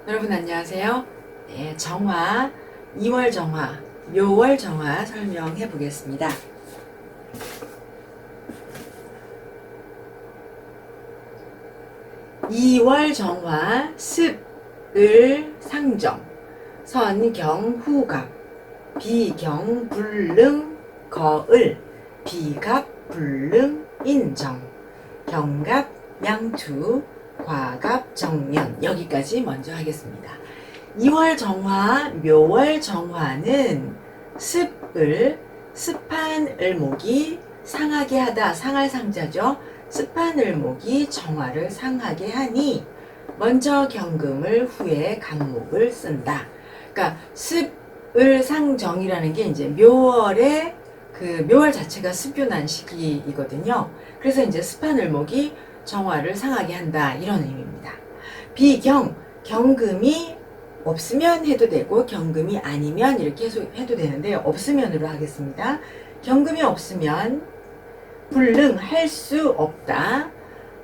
여러분 안녕하세요. 네, 정화, 2월 정화, 묘월 정화 설명해 보겠습니다. 2월 정화, 습, 을, 상정, 선, 경, 후갑, 비, 경, 불능, 거을, 비갑, 불능, 인정, 경갑, 양투, 과갑, 정년. 여기까지 먼저 하겠습니다. 2월 정화, 묘월 정화는 습을, 습한 을목이 상하게 하다, 상할 상자죠. 습한 을목이 정화를 상하게 하니 먼저 경금을 후에 간목을 쓴다. 그러니까 습을 상정이라는 게 이제 묘월의 묘월 자체가 습균한 시기이거든요. 그래서 이제 습한 을목이 정화를 상하게 한다, 이런 의미입니다. 비경, 경금이 없으면 해도 되고 경금이 아니면 이렇게 해도 되는데 없으면으로 하겠습니다. 경금이 없으면 불능, 할 수 없다.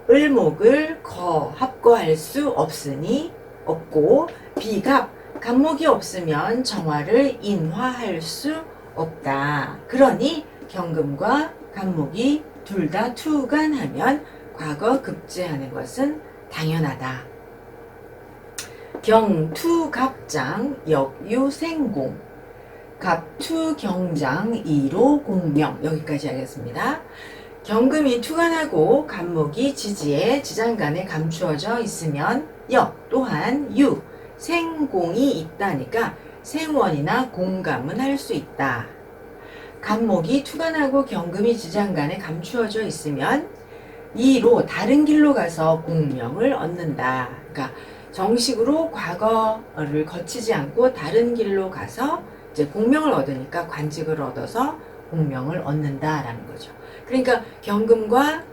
을목을 합거할 수 없으니 없고, 비갑, 간목이 없으면 정화를 인화할 수 없다. 그러니 경금과 간목이 둘 다 투간하면 과거 급제하는 것은 당연하다. 경투갑장 역유생공, 갑투경장 이로공명. 여기까지 하겠습니다. 경금이 투간하고 간목이 지지에 지장간에 감추어져 있으면 역 또한 유 생공이 있다니까 생원이나 공감은 할 수 있다. 간목이 투간하고 경금이 지장간에 감추어져 있으면 이로 다른 길로 가서 공명을 얻는다. 그러니까 정식으로 과거를 거치지 않고 다른 길로 가서 이제 공명을 얻으니까 관직을 얻어서 공명을 얻는다라는 거죠. 그러니까 경금과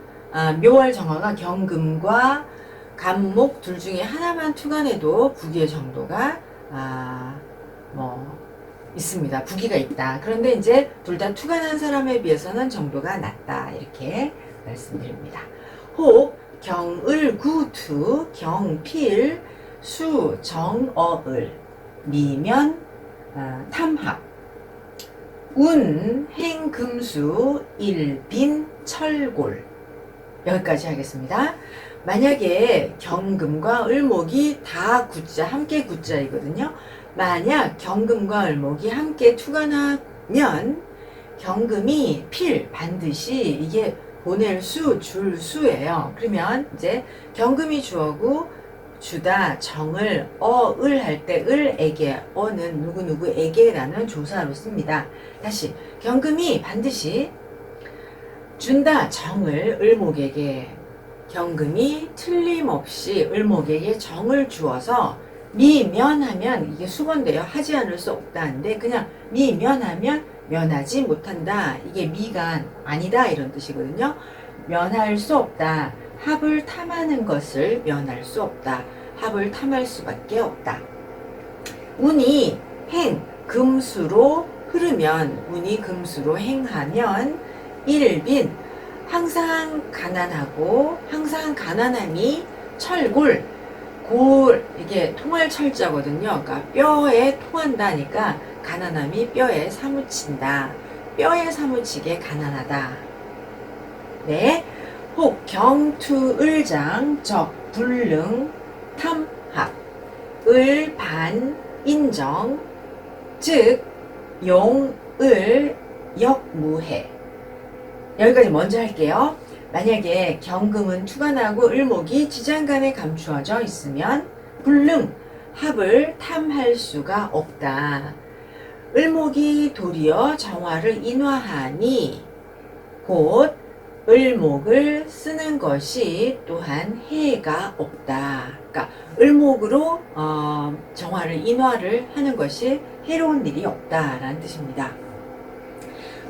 묘월 정화가 경금과 간목 둘 중에 하나만 투간해도 부기의 정도가 있습니다. 부기가 있다. 그런데 이제 둘 다 투간한 사람에 비해서는 정도가 낮다, 이렇게 말씀드립니다. 혹 경을 구투 경필 수 정어을 미면 탐합 운 행금수 일빈 철골. 여기까지 하겠습니다. 만약에 경금과 을목이 다 구자, 함께 구자이거든요. 만약 경금과 을목이 함께 투간하면 경금이 필, 반드시 이게 보낼 수, 줄 수예요. 그러면 이제 경금이 주어고 주다, 정을, 을 할 때 을에게, 어는 누구누구에게라는 조사로 씁니다. 다시 경금이 반드시 준다, 정을 을목에게, 경금이 틀림없이 을목에게 정을 주어서 미면하면, 이게 수건데요. 하지 않을 수 없다는데 그냥 미면하면 면하지 못한다. 이게 미가 아니다, 이런 뜻이거든요. 면할 수 없다. 합을 탐하는 것을 면할 수 없다. 합을 탐할 수밖에 없다. 운이 행, 금수로 흐르면, 운이 금수로 행하면 일빈, 항상 가난하고 항상 가난함이 철골, 이게 통할 철자거든요. 그러니까 뼈에 통한다니까 가난함이 뼈에 사무친다. 뼈에 사무치게 가난하다. 네. 혹 경투을장 적 불능 탐합 을반 인정 즉 용을 역무해. 여기까지 먼저 할게요. 만약에 경금은 투간하고 을목이 지장간에 감추어져 있으면 불능, 합을 탐할 수가 없다. 을목이 도리어 정화를 인화하니 곧 을목을 쓰는 것이 또한 해가 없다. 그러니까 을목으로 정화를 인화를 하는 것이 해로운 일이 없다라는 뜻입니다.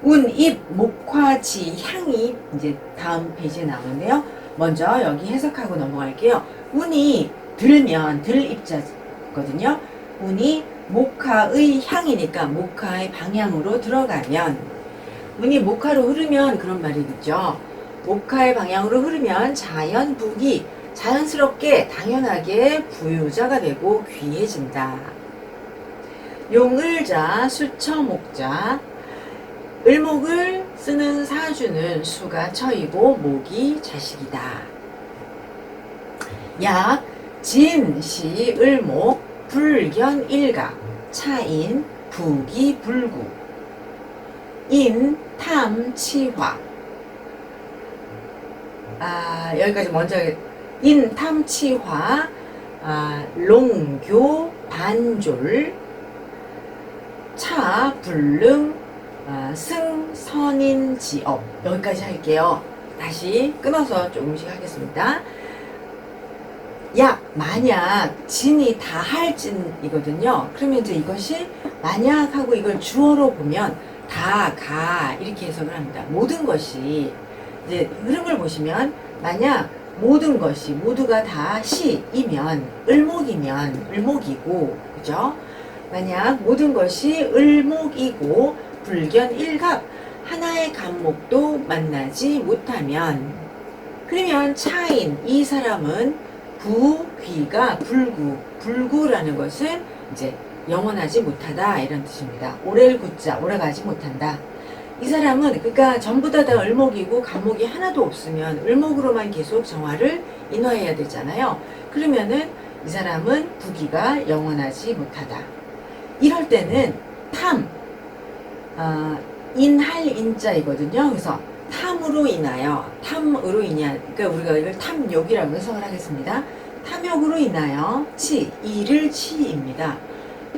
운, 입, 목화지, 향이 이제 다음 페이지에 나오는데요. 먼저 여기 해석하고 넘어갈게요. 운이 들면 들입자거든요. 운이 목화의 향이니까 목화의 방향으로 들어가면, 운이 목화로 흐르면 그런 말이겠죠. 목화의 방향으로 흐르면 자연북이, 자연스럽게 당연하게 부유자가 되고 귀해진다. 용을자, 수처목자. 을목을 쓰는 사주는 수가 처이고 목이 자식이다. 약, 진, 시, 을목, 불견, 일각, 차인, 부기, 불구, 인, 탐, 치화. 여기까지 먼저 인, 탐, 치화, 롱교, 반졸, 차, 불능, 승, 선인, 지업. 여기까지 할게요. 다시 끊어서 조금씩 하겠습니다. 약, 만약, 진이 다 할 진이거든요. 그러면 이제 이것이 만약 하고 이걸 주어로 보면 다, 가 이렇게 해석을 합니다. 모든 것이 이제 흐름을 보시면 만약 모든 것이 모두가 다 시이면 을목이면 을목이고, 그죠? 만약 모든 것이 을목이고 불견 일갑 하나의 간목도 만나지 못하면, 그러면 차인 이 사람은 부귀가 불구, 불구라는 것은 이제 영원하지 못하다 이런 뜻입니다. 오래를 굳자, 오래가지 못한다. 이 사람은 그러니까 전부 다 을목이고 간목이 하나도 없으면 을목으로만 계속 정화를 인화해야 되잖아요. 그러면은 이 사람은 부귀가 영원하지 못하다. 이럴 때는 탐, 인할 인자이거든요. 그래서 탐으로 인하여, 탐으로 인한, 그러니까 우리가 이걸 탐욕이라고 해석을 하겠습니다. 탐욕으로 인하여 치, 이를 치입니다.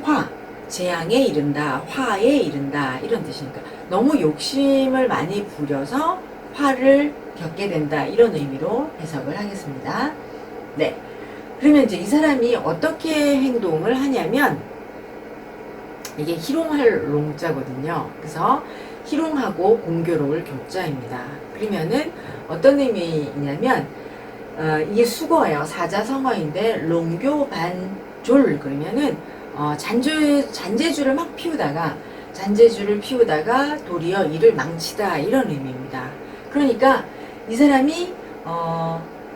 화, 재앙에 이른다, 화에 이른다 이런 뜻이니까 너무 욕심을 많이 부려서 화를 겪게 된다 이런 의미로 해석을 하겠습니다. 네, 그러면 이제 이 사람이 어떻게 행동을 하냐면, 이게 희롱할 롱자거든요. 그래서 희롱하고 공교로울 교자입니다. 그러면은 어떤 의미냐면, 이게 수거예요. 사자성어인데 롱교반졸 그러면은 잔재주를 막 피우다가, 잔재주를 피우다가 도리어 일을 망치다 이런 의미입니다. 그러니까 이 사람이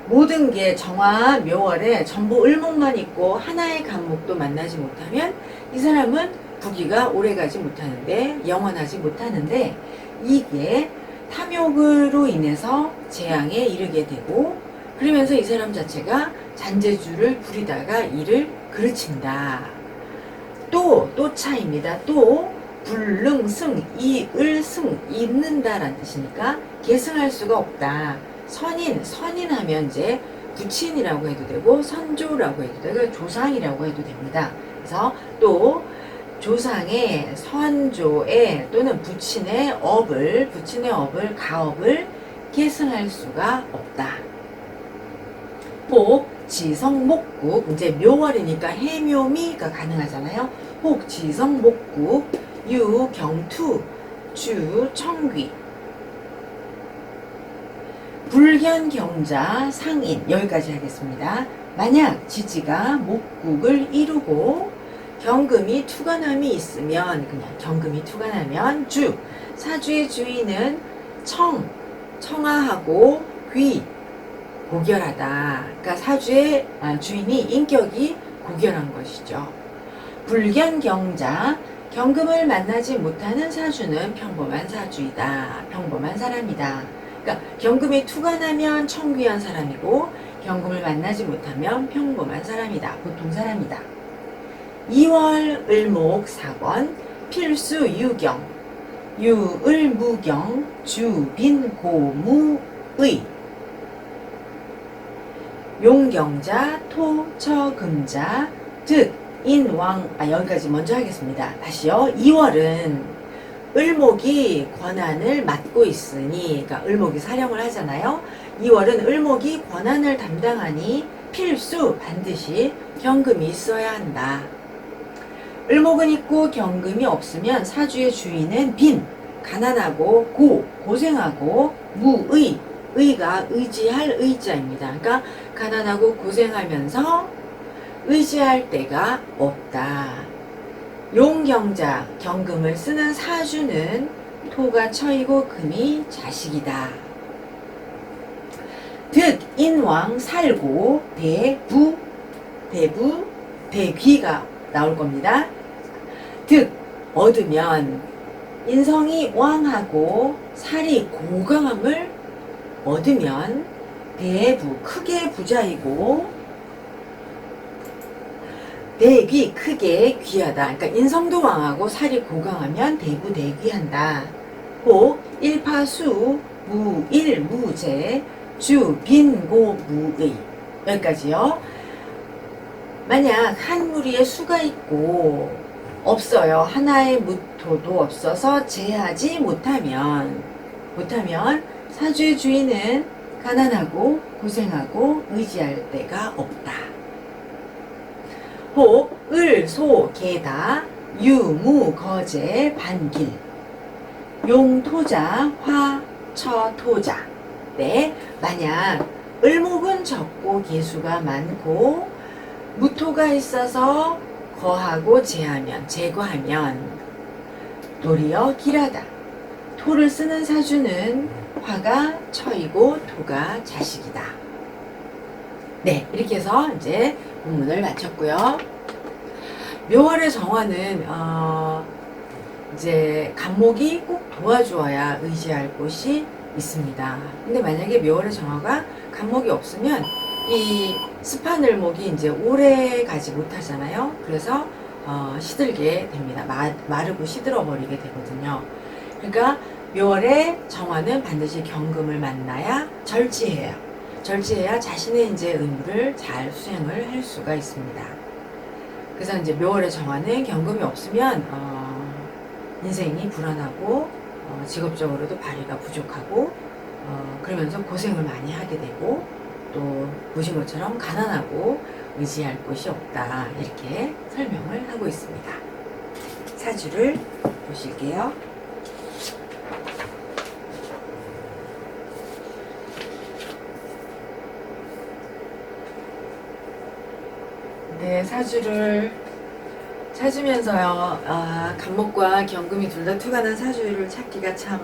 모든 게 정화 묘월에 전부 을목만 있고 하나의 간목도 만나지 못하면 이 사람은 부귀가 오래가지 못하는데, 영원하지 못하는데, 이게 탐욕으로 인해서 재앙에 이르게 되고, 그러면서 이 사람 자체가 잔재주를 부리다가 이를 그르친다. 또 차입니다. 또 불능승, 이을승, 있는다라는 뜻이니까 계승할 수가 없다. 선인하면 이제 부친이라고 해도 되고 선조라고 해도 되고 조상이라고 해도 됩니다. 그래서 또 조상의, 선조의 또는 부친의 업을, 가업을 계승할 수가 없다. 혹, 지성, 목국, 이제 묘월이니까 해묘미가 가능하잖아요. 혹, 지성, 목국, 유, 경투, 주, 청귀, 불견, 경자, 상인. 여기까지 하겠습니다. 만약 지지가 목국을 이루고 경금이 투관함이 있으면, 그냥 경금이 투관하면 사주의 주인은 청아하고 귀, 고결하다. 그러니까 사주의 주인이 인격이 고결한 것이죠. 불견, 경자, 경금을 만나지 못하는 사주는 평범한 사주이다. 평범한 사람이다. 그러니까 경금이 투관하면 청귀한 사람이고 경금을 만나지 못하면 평범한 사람이다. 보통 사람이다. 2월 을목 4번 필수 유경, 유을무경, 주빈고무의, 용경자, 토처금자, 득, 인왕. 여기까지 먼저 하겠습니다. 다시요. 2월은 을목이 권한을 맡고 있으니, 그러니까 을목이 사령을 하잖아요. 2월은 을목이 권한을 담당하니 필수 반드시 경금이 있어야 한다. 을목은 있고 경금이 없으면 사주의 주인은 빈, 가난하고 고생하고 무의, 의가 의지할 의자입니다. 그러니까 가난하고 고생하면서 의지할 데가 없다. 용경자, 경금을 쓰는 사주는 토가 처이고 금이 자식이다. 득 인왕 살고 대부 대귀가 나올 겁니다. 득 얻으면 인성이 왕하고 살이 고강함을 얻으면 대부 크게 부자이고 대귀 크게 귀하다. 그러니까 인성도 왕하고 살이 고강하면 대부 대귀한다. 혹 일파수 무일무제 주 빈고무의. 여기까지요. 만약 한 무리에 수가 있고 없어요. 하나의 무토도 없어서 제하지 못하면 사주의 주인은 가난하고 고생하고 의지할 데가 없다. 혹 을, 소, 개다, 유, 무, 거제, 반길, 용, 토자, 화, 처, 토자. 네, 만약 을목은 적고 개수가 많고 무토가 있어서 거하고 제거하면 도리어 길하다. 토를 쓰는 사주는 화가 처이고 토가 자식이다. 네, 이렇게 해서 이제 본문을 마쳤고요. 묘월의 정화는 이제 간목이 꼭 도와주어야 의지할 곳이 있습니다. 근데 만약에 묘월의 정화가 간목이 없으면 이 스파늘목이 이제 오래 가지 못하잖아요. 그래서 시들게 됩니다. 마르고 시들어 버리게 되거든요. 그러니까 묘월의 정화는 반드시 경금을 만나야 절지해야 자신의 이제 의무를 잘 수행을 할 수가 있습니다. 그래서 이제 묘월의 정화는 경금이 없으면 인생이 불안하고 직업적으로도 발휘가 부족하고 그러면서 고생을 많이 하게 되고 또 보신 것처럼 가난하고 의지할 곳이 없다. 이렇게 설명을 하고 있습니다. 사주를 보실게요. 네, 사주를 찾으면서요. 간목과 경금이 둘 다 투가 난 사주를 찾기가 참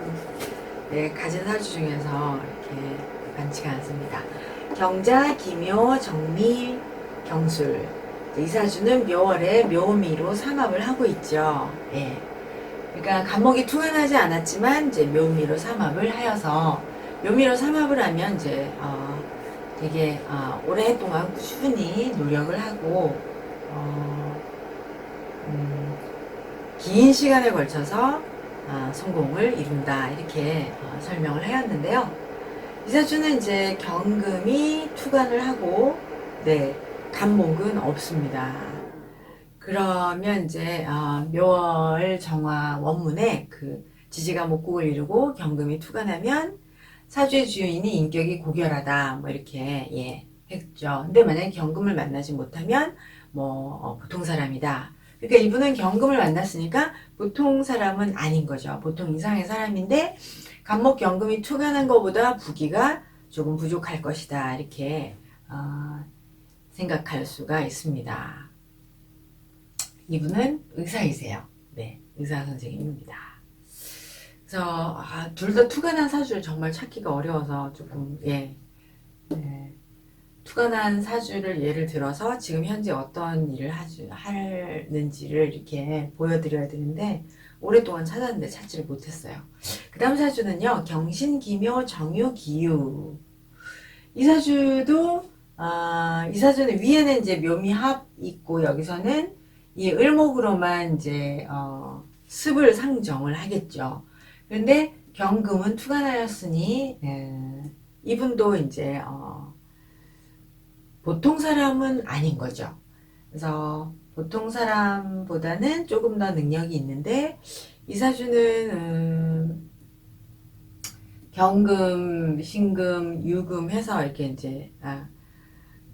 가진 사주 중에서 이렇게 많지가 않습니다. 경자, 기묘, 정미, 경술. 이 사주는 묘월에 묘미로 삼합을 하고 있죠. 예. 그러니까 간목이 투가 나지 않았지만 이제 묘미로 삼합을 하여서 묘미로 삼합을 하면 이제 되게 오랫동안 꾸준히 노력을 하고 긴 시간에 걸쳐서 성공을 이룬다 이렇게 설명을 하였는데요. 이 사주는 이제 경금이 투관을 하고 간목은 없습니다. 그러면 이제 묘월 정화 원문에 그 지지가 목국을 이루고 경금이 투관하면 사주의 주인이 인격이 고결하다 뭐 이렇게 했죠. 근데 만약에 경금을 만나지 못하면 보통 사람이다. 그러니까 이분은 경금을 만났으니까 보통 사람은 아닌 거죠. 보통 이상의 사람인데 간목 경금이 투간한 것보다 부기가 조금 부족할 것이다. 이렇게 생각할 수가 있습니다. 이분은 의사이세요. 네, 의사 선생님입니다. 그래서 둘 다 투간한 사주를 정말 찾기가 어려워서 조금 투간한 사주를 예를 들어서 지금 현재 어떤 일을 하는지를 이렇게 보여드려야 되는데 오랫동안 찾았는데 찾지를 못했어요. 그 다음 사주는요. 경신, 기묘, 정유, 기유. 이 사주도 이 사주는 위에는 이제 묘미합 있고 여기서는 이 을목으로만 이제 습을 상정을 하겠죠. 그런데 경금은 투간하였으니 이분도 이제 보통 사람은 아닌 거죠. 그래서 보통 사람보다는 조금 더 능력이 있는데 이 사주는 경금, 신금, 유금 해서 이렇게 이제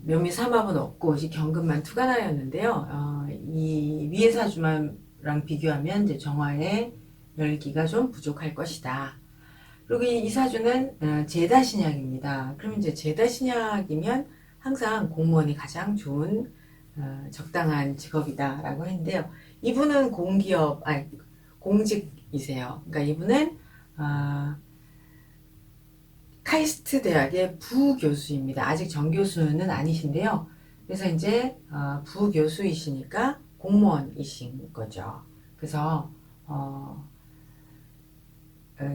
묘미 삼합은 없고 경금만 투간하였는데요. 이 위의 사주만랑 비교하면 이제 정화의 열기가 좀 부족할 것이다. 그리고 이 사주는 제다신약입니다. 그러면 이제 제다신약이면 항상 공무원이 가장 좋은 적당한 직업이다 라고 했는데요. 이분은 공직이세요. 그러니까 이분은 카이스트 대학의 부교수입니다. 아직 정교수는 아니신데요. 그래서 이제 부교수이시니까 공무원이신 거죠. 그래서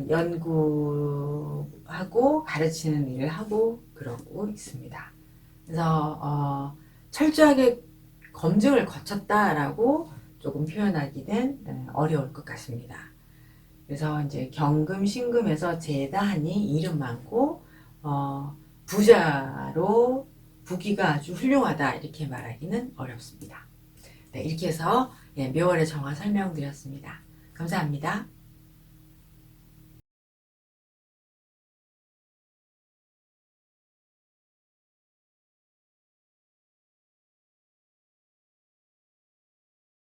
연구하고 가르치는 일을 하고 그러고 있습니다. 그래서 철저하게 검증을 거쳤다라고 조금 표현하기는 어려울 것 같습니다. 그래서 이제 경금, 신금에서 재단이 이름 많고 부자로 부귀가 아주 훌륭하다 이렇게 말하기는 어렵습니다. 네, 이렇게 해서 묘월의 정화 설명드렸습니다. 감사합니다.